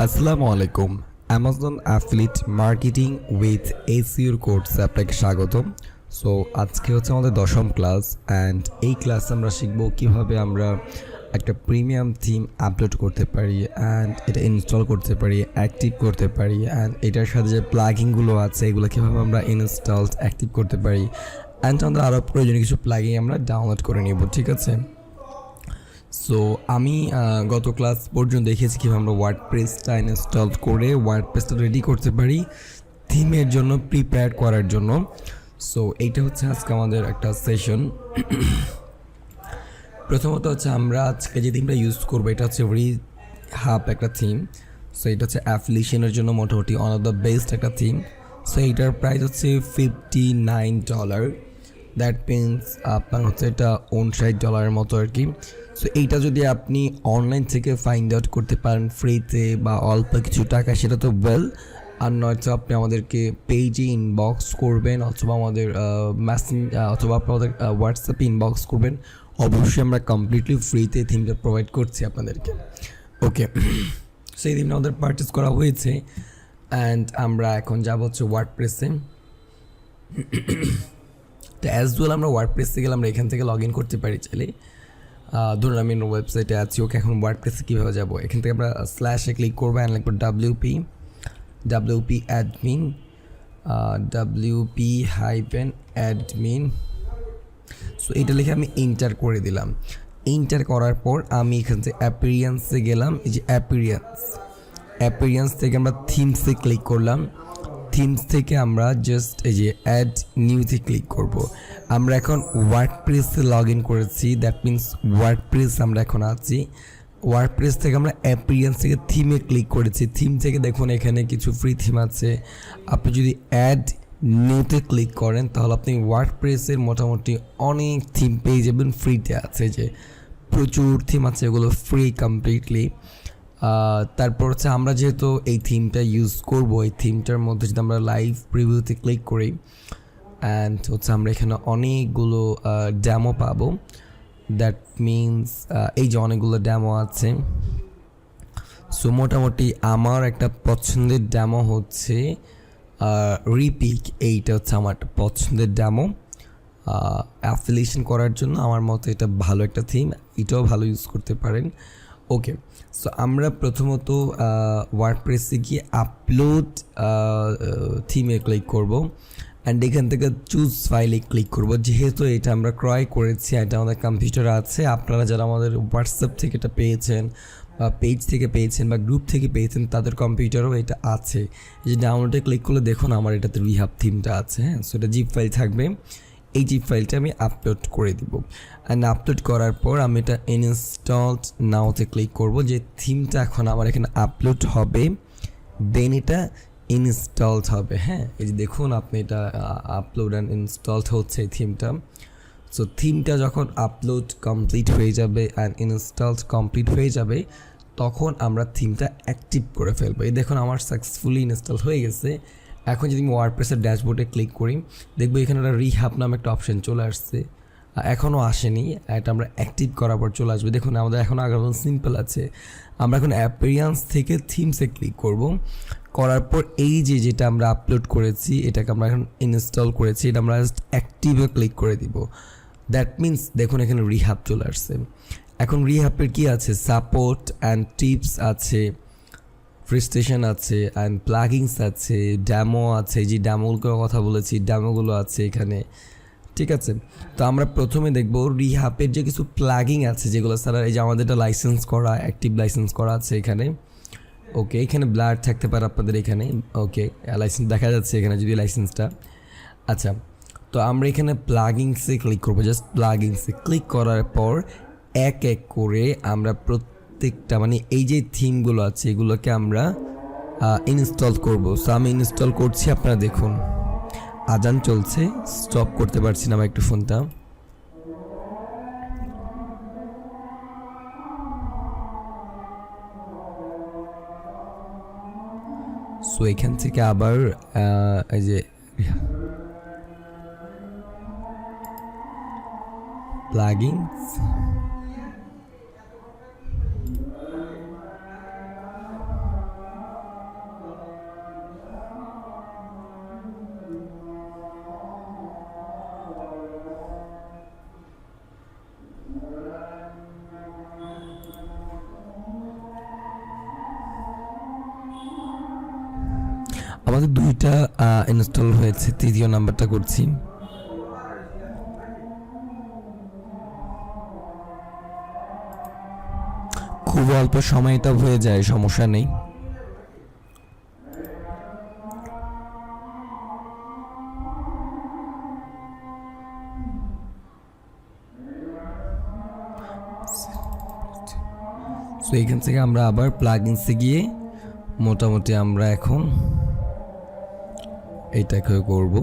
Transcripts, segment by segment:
আসসালামু আলাইকুম। Amazon affiliate marketing with এসইওর কোর্সে আপনাকে স্বাগতম। সো আজকে হচ্ছে আমাদের 10ম ক্লাস অ্যান্ড এই ক্লাসে আমরা শিখব কীভাবে আমরা একটা প্রিমিয়াম থিম আপলোড করতে পারি অ্যান্ড এটা ইনস্টল করতে পারি, অ্যাক্টিভ করতে পারি অ্যান্ড এটার সাথে যে প্লাগিংগুলো আছে এগুলো কীভাবে আমরা ইনস্টল অ্যাক্টিভ করতে পারি অ্যান্ড আমাদের আরও প্রয়োজনীয় কিছু প্লাগিং আমরা ডাউনলোড করে নেব, ঠিক আছে? সো আমি গত ক্লাস পর্যন্ত দেখেছি কীভাবে আমরা ওয়ার্ডপ্রেসটা ইনস্টল করে ওয়ার্ডপ্রেসটা রেডি করতে পারি থিমের জন্য প্রিপেয়ার করার জন্য। সো এইটা হচ্ছে আজকে আমাদের একটা সেশন। প্রথমত হচ্ছে আমরা আজকে যে থিমটা ইউজ করবো এটা হচ্ছে রিহাব একটা থিম। সো এটা হচ্ছে অ্যাফিলিয়েশনের জন্য মোটামুটি ওয়ান অফ দ্য বেস্ট একটা থিম। সো এইটার প্রাইস হচ্ছে $59। দ্যাট মিনস আপনার হচ্ছে এটা $59 মতো আর কি। সো এইটা যদি আপনি অনলাইন থেকে ফাইন্ড আউট করতে পারেন ফ্রিতে বা অল্প কিছু টাকা সেটা তো ওয়েল, আর নয়তো আপনি আমাদেরকে পেজে ইনবক্স করবেন অথবা আমাদের অথবা আপনাদের হোয়াটসঅ্যাপে ইনবক্স করবেন। অবশ্যই আমরা কমপ্লিটলি ফ্রিতে থিমটা প্রোভাইড করছি আপনাদেরকে। ওকে, সেই থিমটা আমাদের পারচেস করা হয়েছে অ্যান্ড আমরা এখন যাব হচ্ছে ওয়ার্ডপ্রেসে। তো অ্যাজ ওয়েল আমরা ওয়ার্ডপ্রেসে গেলে আমরা এখান থেকে লগ ইন করতে পারি চাইলে। ধরুন আমি ওয়েবসাইটে আছি, ওকে এখন ওয়ার্ডপ্রেসে কীভাবে যাবো, এখান থেকে আমরা স্ল্যাশে ক্লিক করবো অ্যান্ড লিখবো wp-admin। সো এটা লিখে আমি এন্টার করে দিলাম। এন্টার করার পর আমি এখান থেকে অ্যাপিরিয়েন্সে গেলাম। এই যে অ্যাপিরিয়েন্স থেকে আমরা থিমসে ক্লিক করলাম। থিমস থেকে আমরা জাস্ট এই যে অ্যাড নিউতে ক্লিক করব। আমরা এখন ওয়ার্ডপ্রেসে লগ ইন করেছি, দ্যাট মিনস ওয়ার্ডপ্রেস আমরা এখন আছি। ওয়ার্ডপ্রেস থেকে আমরা অ্যাপিরিয়েন্স থেকে থিমে ক্লিক করেছি। থিম থেকে দেখুন এখানে কিছু ফ্রি থিম আছে। আপনি যদি অ্যাড নিউতে ক্লিক করেন তাহলে আপনি ওয়ার্ডপ্রেসের মোটামুটি অনেক থিম পেয়ে যাবেন ফ্রিতে আছে, যে প্রচুর থিম আছে, এগুলো ফ্রি কমপ্লিটলি। তারপর হচ্ছে আমরা যেহেতু এই থিমটা ইউজ করব, এই থিমটার মধ্যে যদি আমরা লাইভ প্রিভিউতে ক্লিক করি অ্যান্ড হচ্ছে আমরা এখানে অনেকগুলো ডেমো পাবো। দ্যাট মিনস এই যে অনেকগুলো ডেমো আছে। সো মোটামুটি আমার একটা পছন্দের ডেমো হচ্ছে রিপিক। এইটা হচ্ছে আমার একটা পছন্দের ডেমো অ্যাফিলিয়েশন করার জন্য। আমার মতে এটা ভালো একটা থিম, এটাও ভালো ইউজ করতে পারেন। ওকে, সো আমরা প্রথমত ওয়ার্ডপ্রেসে গিয়ে আপলোড থিমে ক্লিক করব অ্যান্ড এখান থেকে চুজ ফাইলে ক্লিক করব। যেহেতু এটা আমরা ক্রয় করেছি, এটা আমাদের কম্পিউটারে আছে, আপনারা যারা আমাদের হোয়াটসঅ্যাপ থেকে এটা পেয়েছেন বা পেজ থেকে পেয়েছেন বা গ্রুপ থেকে পেয়েছেন তাদের কম্পিউটারও এটা আছে। এই যে ডাউনলোডে ক্লিক করলে দেখুন আমার এটাতে রিহাব থিমটা আছে। হ্যাঁ, সো এটা জিপ ফাইল থাকবে। এই জিপ ফাইলটা আমি আপলোড করে দিব অ্যান্ড আপলোড করার পর আমি এটা ইনস্টলড নাওতে ক্লিক করব। যে থিমটা এখন আমার এখানে আপলোড হবে দেন এটা ইনস্টলড হবে। হ্যাঁ, এই যে দেখুন আপনি এটা আপলোড অ্যান্ড ইনস্টলড হচ্ছে এই থিমটা। সো থিমটা যখন আপলোড কমপ্লিট হয়ে যাবে অ্যান্ড ইনস্টলড কমপ্লিট হয়ে যাবে তখন আমরা থিমটা অ্যাক্টিভ করে ফেলবো। এই দেখুন আমার সাকসেসফুলি ইনস্টল হয়ে গেছে। এখন যদি আমি ওয়ার্ডপ্রেসের ড্যাশবোর্ডে ক্লিক করি দেখবো এখানে একটা রিহাব নামে একটা অপশন চলে আসছে, এখনও আসেনি। এটা আমরা অ্যাক্টিভ করার পর চলে আসবে। দেখুন আমাদের এখন আগের মতো সিম্পল আছে। আমরা এখন অ্যাপিরিয়েন্স থেকে থিমসে ক্লিক করব। করার পর এই যেটা আমরা আপলোড করেছি এটাকে আমরা এখন ইনস্টল করেছি, এটা আমরা জাস্ট অ্যাক্টিভে ক্লিক করে দিব। দ্যাট মিনস দেখুন এখানে রিহাব চলে আসছে। এখন রিহাবের কি আছে, সাপোর্ট অ্যান্ড টিপস আছে, প্রেস্টেশন আছে অ্যান্ড প্লাগিংস আছে, ডেমো আছে, যে ডেমোগুলোর কথা বলেছি ডেমোগুলো আছে এখানে, ঠিক আছে? তো আমরা প্রথমে দেখব রিহাবের যে কিছু প্লাগিং আছে যেগুলো ছাড়া এই যে আমাদের এটা লাইসেন্স করা, অ্যাক্টিভ লাইসেন্স করা আছে এখানে। ওকে, এখানে ব্লার থাকতে পারে আপনাদের এখানে। ওকে, লাইসেন্স দেখা যাচ্ছে এখানে যদি লাইসেন্সটা। আচ্ছা, তো আমরা এখানে প্লাগিংসে ক্লিক করবো। জাস্ট প্লাগিংসে ক্লিক করার পর এক এক করে আমরা প্রত্যেকটা মানে এই যে থিমগুলো আছে এগুলোকে আমরা ইনস্টল করব। সো আমি ইনস্টল করছি, আপনারা দেখুন আজান চলছে, স্টপ করতে পারছি না আমার একটু ফোনটা। সো এখান থেকে আবার এই যে প্লাগিংস, আমাদের 2টা ইনস্টল হয়েছে, তৃতীয় নাম্বারটা করছি। খুব অল্প সময়টা হয়ে যায়, সমস্যা নেই। সো এখান থেকে আমরা আবার প্লাগইনসে গিয়ে মোটামুটি আমরা এখন এইটাকে করব।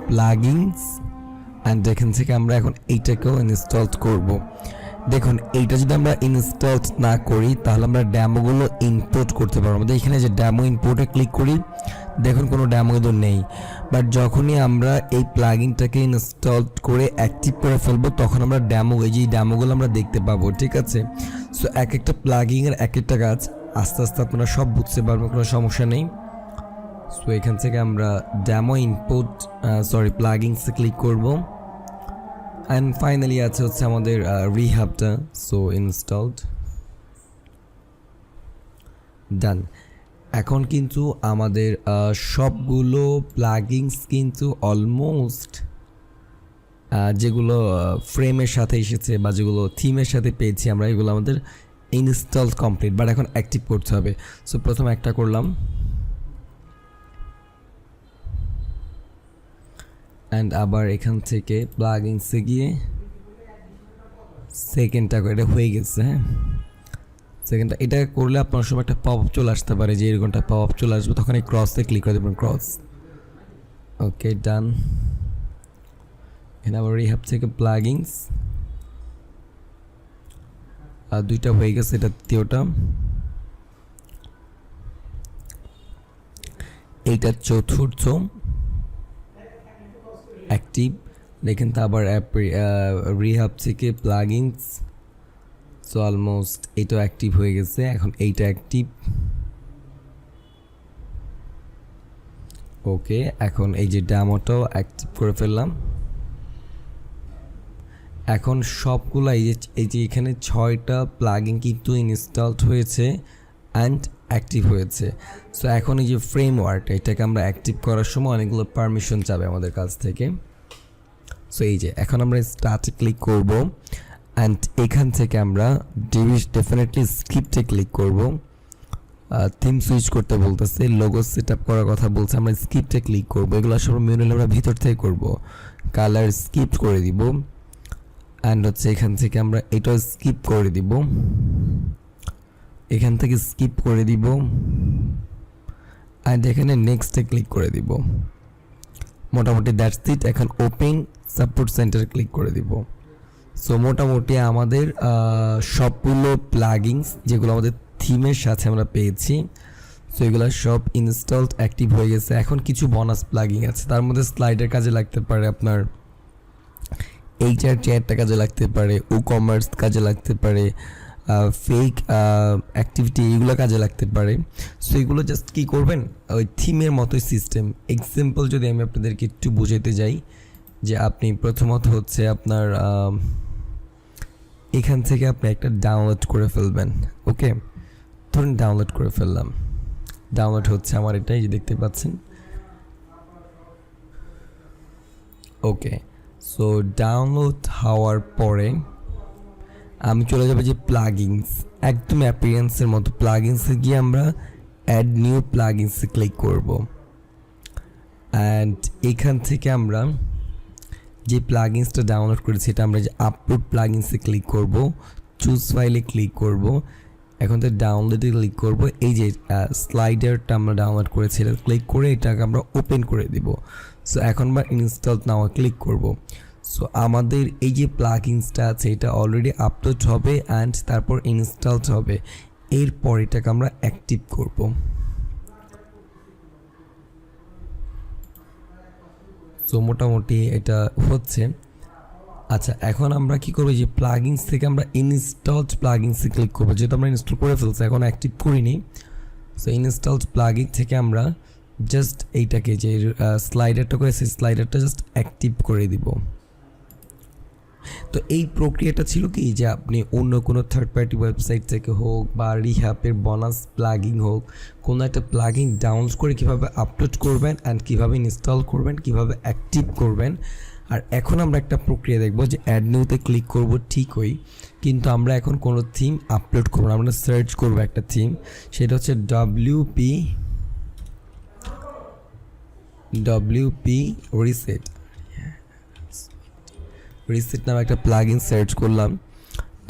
প্লাগইনস অ্যান্ড এখান থেকে আমরা এখন এইটাকেও ইনস্টল করব। দেখুন এইটা যদি আমরা ইনস্টল না করি তাহলে আমরা ড্যামোগুলো ইম্পোর্ট করতে পারবো। আমাদের এখানে যে ড্যামো ইম্পোর্টে ক্লিক করি, দেখুন কোনো ড্যামো কিন্তু নেই। বাট যখনই আমরা এই প্লাগইনটাকে ইনস্টল করে অ্যাক্টিভ করে ফেলবো তখন আমরা ড্যামো, এই যে ড্যামোগুলো আমরা দেখতে পাবো, ঠিক আছে। সো এক একটা প্লাগইনের এক একটা কাজ আস্তে আস্তে আপনারা সব বুঝতে পারবেন, কোনো সমস্যা নেই। সো এখান থেকে আমরা ড্যামো ইম্পোর্ট প্লাগইনসে ক্লিক করব। অ্যান্ড ফাইনালি আছে হচ্ছে আমাদের রিহাবটা। সো ইনস্টলড, ডান। এখন কিন্তু আমাদের সবগুলো প্লাগইনস কিন্তু অলমোস্ট যেগুলো ফ্রেমের সাথে এসেছে বা যেগুলো থিমের সাথে পেয়েছি আমরা, এগুলো আমাদের ইনস্টল কমপ্লিট। বাট এখন অ্যাক্টিভ করতে হবে। সো প্রথম একটা করলাম, অ্যান্ড আবার এখান থেকে প্লাগইনসে গিয়ে সেকেন্ডটা করে, এটা হয়ে গেছে। হ্যাঁ, সেকেন্ডটা এটা করলে আপনার সময় একটা পপ আপ চলে আসতে পারে, যে এরকমটা পপ আপ চলে আসবে, তখন এই ক্রসে ক্লিক করে দেবেন, ক্রস। ওকে, ডান। এখানে আবার রিহাব থেকে প্লাগইনস, আর 2টা হয়ে গেছে, এটা তৃতীয়টা। এইটা চতুর্থ অ্যাক্টিভ। দেখেন তো আবার রিহাব থেকে প্লাগইনস। সো অলমোস্ট এটা অ্যাক্টিভ হয়ে গেছে, এখন এইটা অ্যাক্টিভ। ওকে, এখন এই যে ডেমোটাও অ্যাক্টিভ করে ফেললাম। এখন সবগুলো এই যে এখানে 6টা প্লাগইন কিন্তু ইনস্টলড হয়েছে অ্যান্ড অ্যাক্টিভ হয়েছে। সো এখন এই যে ফ্রেমওয়ার্ক, এটাকে আমরা অ্যাক্টিভ করার সময় অনেকগুলো পারমিশন চাবে আমাদের কাছ থেকে। সো এই যে এখন আমরা স্টার্টে ক্লিক করব, অ্যান্ড এখান থেকে আমরা ডেফিনেটলি স্ক্রিপ্টে ক্লিক করব। থিম সুইচ করতে বলতেছে, লোগো সেট আপ করার কথা বলছে, আমরা স্ক্রিপ্টে ক্লিক করব। এগুলো সব ম্যানুয়ালি আমরা ভিতর থেকে করব। কালার স্কিপ করে দিব, অ্যান্ড হচ্ছে এখান থেকে আমরা এটাও স্কিপ করে দিব, এখান থেকে স্কিপ করে দিব, অ্যান্ড এখানে নেক্সটে ক্লিক করে দিব। মোটামুটি দ্যাটস ইট। এখন ওপেন সাপোর্ট সেন্টার ক্লিক করে দিব। সো মোটামুটি আমাদের সবগুলো প্লাগইনস যেগুলো আমাদের থিমের সাথে আমরা পেয়েছি, সো এগুলো সব ইনস্টলড অ্যাক্টিভ হয়ে গেছে। এখন কিছু বোনাস প্লাগইন আছে, তার মধ্যে স্লাইডের কাজে লাগতে পারে, আপনার এইচআর চ্যাটটা কাজে লাগতে পারে, ও কমার্স কাজে লাগতে পারে, ফেক অ্যাক্টিভিটি এগুলো কাজে লাগতে পারে। সো এগুলো জাস্ট কী করবেন, ওই থিমের মতোই সিস্টেম। এক্সাম্পল যদি আমি আপনাদেরকে একটু বুঝাতে যাই, যে আপনি প্রথমত হচ্ছে আপনার এখান থেকে আপনি একটা ডাউনলোড করে ফেলবেন। ওকে, ধরুন ডাউনলোড করে ফেললাম, ডাউনলোড হচ্ছে আমার, এটাই যে দেখতে পাচ্ছেন। ওকে, সো ডাউনলোড হওয়ার পরে আমি চলে যাবো যে প্লাগইনস, একদম অ্যাপিয়ারেন্সের মতো প্লাগইনসে গিয়ে আমরা অ্যাড নিউ প্লাগইনসে ক্লিক করব। অ্যান্ড এখান থেকে আমরা যে প্লাগইনসটা ডাউনলোড করেছি এটা আমরা যে আপলোড প্লাগইনসে ক্লিক করব, চুজ ফাইলে ক্লিক করব, এখন তো ডাউনলোডে ক্লিক করব। এই যে স্লাইডারটা আমরা ডাউনলোড করেছি এটা ক্লিক করে এটাকে আমরা ওপেন করে দিব। সো এখন আমরা ইনস্টল নাও ক্লিক করব। সো আমাদের এই যে প্লাগইনসটা আছে এটা অলরেডি আপলোড হবে অ্যান্ড তারপর ইনস্টলড হবে, এরপর এটাকে আমরা অ্যাক্টিভ করব। সো মোটামুটি এটা হচ্ছে। আচ্ছা, এখন আমরা কি করবো, যে প্লাগইনস থেকে আমরা ইনস্টলড প্লাগইনসে ক্লিক করবো, যেহেতু আমরা ইনস্টল করে ফেলছি, এখন অ্যাক্টিভ করিনি। সো ইনস্টলড প্লাগইন থেকে আমরা জাস্ট এইটাকে যে স্লাইডারটা করেছি স্লাইডারটা জাস্ট অ্যাক্টিভ করে দিব। তো এই প্রক্রিয়াটা ছিল কি যে আপনি অন্য কোনো থার্ড পার্টি ওয়েবসাইট থেকে হোক বা রিহ্যাপের বোনাস প্লাগিং হোক, কোনো একটা প্লাগিং ডাউনলোড করে কীভাবে আপলোড করবেন অ্যান্ড কীভাবে ইনস্টল করবেন, কীভাবে অ্যাক্টিভ করবেন। আর এখন আমরা একটা প্রক্রিয়া দেখব যে অ্যাড নিউতে ক্লিক করব ঠিকই, কিন্তু আমরা এখন কোনো থিম আপলোড করব না, আমরা সার্চ করব একটা থিম, সেটা হচ্ছে ডব্লিউপি রিসেট নামে একটা প্লাগইন সার্চ করলাম।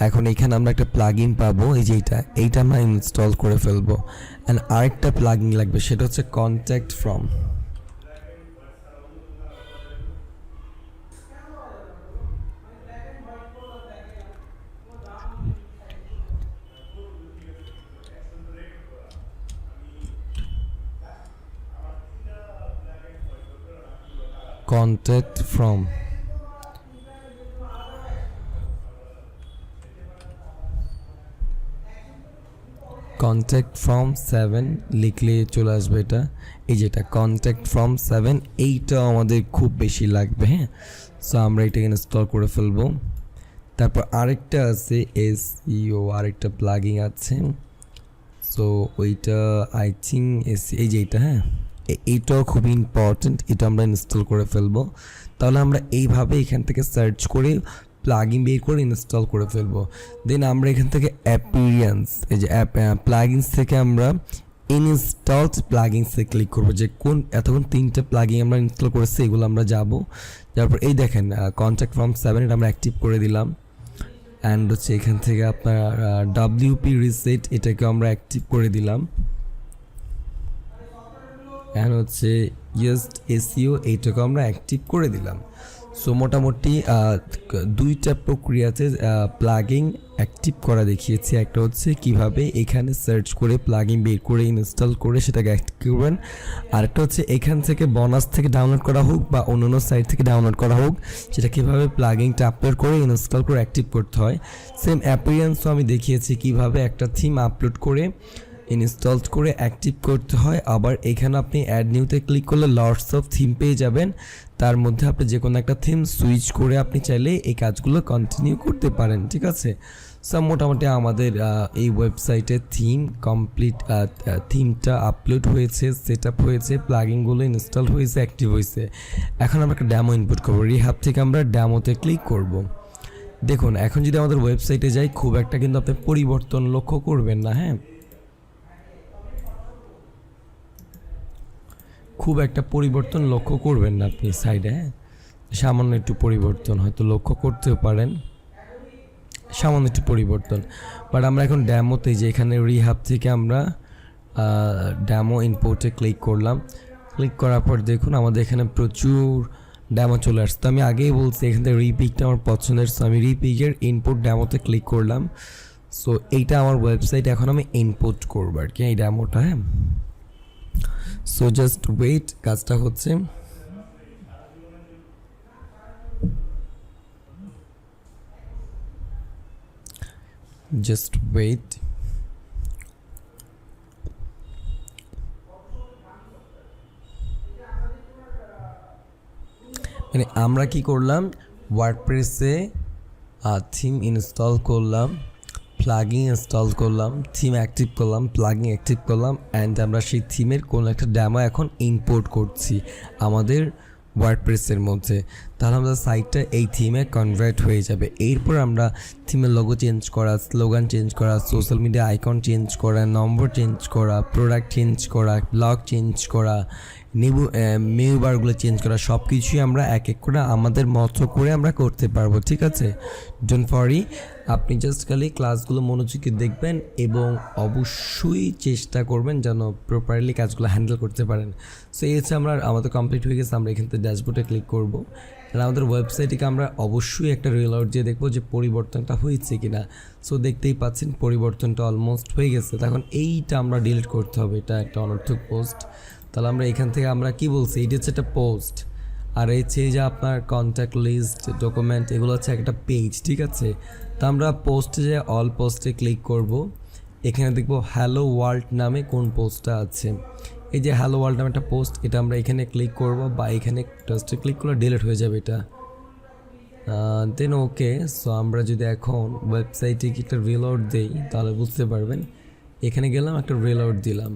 এখন এখানে আমরা একটা প্লাগইন পাবো, এই যে এইটা আমরা ইনস্টল করে ফেলবো। অ্যান্ড আরেকটা প্লাগইন লাগবে, সেটা হচ্ছে contact from. Contact from contact from 7 লিখলে চলে আসবে এটা, এই যেটা কন্ট্যাক্ট ফ্রম 7, এইটাও আমাদের খুব বেশি লাগবে। হ্যাঁ, সো আমরা এটাকে ইনস্টল করে ফেলবো। তারপর আরেকটা আছে SEO, আরেকটা প্লাগিং আছে, সো ওইটা আই থিঙ্ক এই যে এইটা, হ্যাঁ এইটাও খুব ইম্পর্টেন্ট, এটা আমরা ইনস্টল করে ফেলবো। তাহলে আমরা এইভাবে এখান থেকে সার্চ করে প্লাগইন বের করে ইনস্টল করে ফেলবো। দেন আমরা এখান থেকে অ্যাপিরিয়েন্স, এই যে প্লাগইনস থেকে আমরা ইনস্টলড প্লাগইনসে ক্লিক করবো, যে কোন এতক্ষণ 3টে প্লাগইন আমরা ইনস্টল করেছি এগুলো আমরা যাব। তারপর এই দেখেন কন্ট্যাক্ট ফ্রম 7 এটা আমরা অ্যাক্টিভ করে দিলাম। অ্যান্ড হচ্ছে এখান থেকে আপনার ডব্লিউপি রিসেট এটাকে আমরা অ্যাক্টিভ করে দিলাম। অ্যান্ড হচ্ছে SEO এইটাকে আমরা অ্যাক্টিভ করে দিলাম। সো মোটামুটি 2টা প্রক্রিয়াতে প্লাগিং অ্যাক্টিভ করা দেখিয়েছি। একটা হচ্ছে কিভাবে এখানে সার্চ করে প্লাগিং বের করে ইনস্টল করে সেটাকে অ্যাক্টিভ করবেন, আরেকটা হচ্ছে এখান থেকে বোনাস থেকে ডাউনলোড করা হোক বা অন্য সাইট থেকে ডাউনলোড করা হোক, সেটা কীভাবে প্লাগিংটা আপলোড করে ইনস্টল করে অ্যাক্টিভ করতে হয়। সেম অ্যাপিয়ারেন্সও আমি দেখিয়েছি কিভাবে একটা থিম আপলোড করে ইনস্টল করে অ্যাক্টিভ করতে হয়। আবার এখানে আপনি অ্যাড নিউতে ক্লিক করলে লটস অফ থিম পেয়ে যাবেন, তার মধ্যে আপনি যে কোনো একটা থিম সুইচ করে আপনি চাইলে এই কাজগুলো কন্টিনিউ করতে পারেন। ঠিক আছে, সব মোটামুটি আমাদের এই ওয়েবসাইটে থিম কমপ্লিট, থিমটা আপলোড হয়েছে, সেট আপ হয়েছে, প্লাগিনগুলো ইনস্টল হয়েছে, অ্যাক্টিভ হয়েছে। এখন আমরা একটা ড্যামো ইনপুট করবো, রিহ্যাব থেকে আমরা ড্যামোতে ক্লিক করব। দেখুন এখন যদি আমাদের ওয়েবসাইটে যাই খুব একটা কিন্তু আপনি পরিবর্তন লক্ষ্য করবেন না। হ্যাঁ, খুব একটা পরিবর্তন লক্ষ্য করবেন না আপনি সাইডে। হ্যাঁ, সামান্য একটু পরিবর্তন হয়তো লক্ষ্য করতেও পারেন, সামান্য একটু পরিবর্তন। বাট আমরা এখন ড্যামোতে, যে এখানে রিহ্যাব থেকে আমরা ড্যামো ইনপোর্টে ক্লিক করলাম। ক্লিক করার পর দেখুন আমাদের এখানে প্রচুর ড্যামো চলে আসছে। তো আমি আগেই বলছি এখান থেকে রিপিকটা আমার পছন্দের, সো আমি রিপিকের ইনপুট ড্যামোতে ক্লিক করলাম। সো এইটা আমার ওয়েবসাইট, এখন আমি ইনপুট করবো আর কি এই ড্যামোটা। হ্যাঁ, সো জাস্ট ওয়েট, কাজটা হচ্ছে। Just wait. মানে আমরা কি করলাম, ওয়ার্ডপ্রেসে থিম ইনস্টল করলাম, প্লাগিং ইনস্টল করলাম, থিম অ্যাক্টিভ করলাম, প্লাগিং অ্যাক্টিভ করলাম, অ্যান্ড আমরা সেই থিমের কোনো একটা ড্যামো এখন ইম্পোর্ট করছি আমাদের ওয়ার্ডপ্রেসের মধ্যে। তাহলে আমাদের সাইটটা এই থিমে কনভার্ট হয়ে যাবে। এরপর আমরা থিমের লোগো চেঞ্জ করা, স্লোগান চেঞ্জ করা, সোশ্যাল মিডিয়া আইকন চেঞ্জ করা, নম্বর চেঞ্জ করা, প্রোডাক্ট চেঞ্জ করা, ব্লগ চেঞ্জ করা, মেনু বারগুলো চেঞ্জ করা, সব কিছুই আমরা এক এক করে আমাদের মতো করে আমরা করতে পারবো। ঠিক আছে, ডোন্ট ওয়ারি, আপনি জাস্ট খালি ক্লাসগুলো মনোযোগী দেখবেন এবং অবশ্যই চেষ্টা করবেন যেন প্রপারলি কাজগুলো হ্যান্ডেল করতে পারেন। সো এই হচ্ছে আমাদের কমপ্লিট হয়ে গেছে। আমরা এখান থেকে ড্যাশবোর্ডে ক্লিক করব, আর আমাদের ওয়েবসাইটটিকে আমরা অবশ্যই একটা রিল আউট দিয়ে দেখবো যে পরিবর্তনটা হয়েছে কিনা। সো দেখতেই পাচ্ছেন পরিবর্তনটা অলমোস্ট হয়ে গেছে। তখন এইটা আমরা ডিলিট করতে হবে, এটা একটা অনর্থক পোস্ট। তাহলে আমরা এখান থেকে আমরা কি বলছি, এটা হচ্ছে একটা পোস্ট, আর এই যে আপনার কন্ট্যাক্ট লিস্ট, ডকুমেন্ট, এগুলো হচ্ছে একটা পেজ। ঠিক আছে, তো আমরা পোস্টে যে অল পোস্টে ক্লিক করব। এখানে দেখব হ্যালো ওয়ার্ল্ড নামে কোন পোস্টটা আছে। এই যে হ্যালো ওয়ার্ল্ড নামে একটা পোস্ট, এটা আমরা এখানে ক্লিক করব বা এখানে জাস্ট ক্লিক করলে ডিলিট হয়ে যাবে এটা। দেন ওকে। সো আমরা যদি এখন ওয়েবসাইটে কি একটা রিলোড দিই তাহলে বুঝতে পারবেন। এখানে গেলাম, একটা রিলোড দিলাম,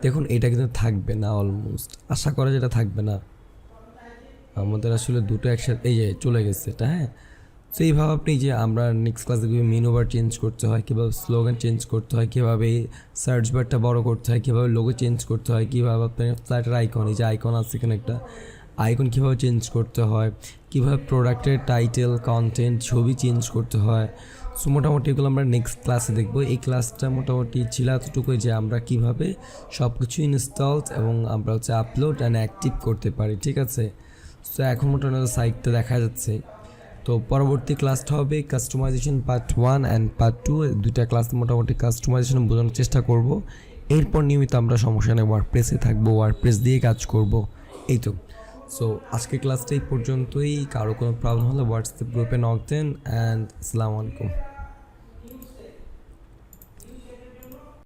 দেখুন এটা কিন্তু থাকবে না, অলমোস্ট আশা করা যেটা থাকবে না। আমাদের আসলে দুটো একসাথে এই যে চলে গেছে এটা, হ্যাঁ। তো এইভাবে আপনি যে আমরা নেক্সট ক্লাসে কীভাবে মেনু বার চেঞ্জ করতে হয়, কীভাবে স্লোগান চেঞ্জ করতে হয়, কীভাবে সার্চ বারটা বড় করতে হয়, কীভাবে লোগো চেঞ্জ করতে হয়, কীভাবে আপনার ফ্ল্যাটের আইকন, এই যে আইকন আছে এখানে একটা আইকন কীভাবে চেঞ্জ করতে হয়, কীভাবে প্রোডাক্টের টাইটেল, কন্টেন্ট, ছবি চেঞ্জ করতে হয়। সো মোটামুটি এগুলো আমরা নেক্সট ক্লাসে দেখবো। এই ক্লাসটা মোটামুটি ছিল এতটুকুই যে আমরা কীভাবে সব কিছু ইনস্টলড এবং আমরা হচ্ছে আপলোড অ্যান্ড অ্যাক্টিভ করতে পারি, ঠিক আছে। সো এখন মোটামুটি সাইটটা দেখা যাচ্ছে। তো পরবর্তী ক্লাসটা হবে কাস্টমাইজেশন পার্ট 1 অ্যান্ড পার্ট 2, দুইটা ক্লাস মোটামুটি কাস্টমাইজেশন বোঝানোর চেষ্টা করব। এরপর নিয়মিত আমরা সমস্যা নেই ওয়ার্ডপ্রেসে থাকবো, ওয়ার্ডপ্রেস দিয়ে কাজ করব, এই তো। সো আজকের ক্লাসটা এই পর্যন্তই। কারো কোনো প্রবলেম হলে হোয়াটসঅ্যাপ গ্রুপে নক দেন। অ্যান্ড আসসালামু আলাইকুম।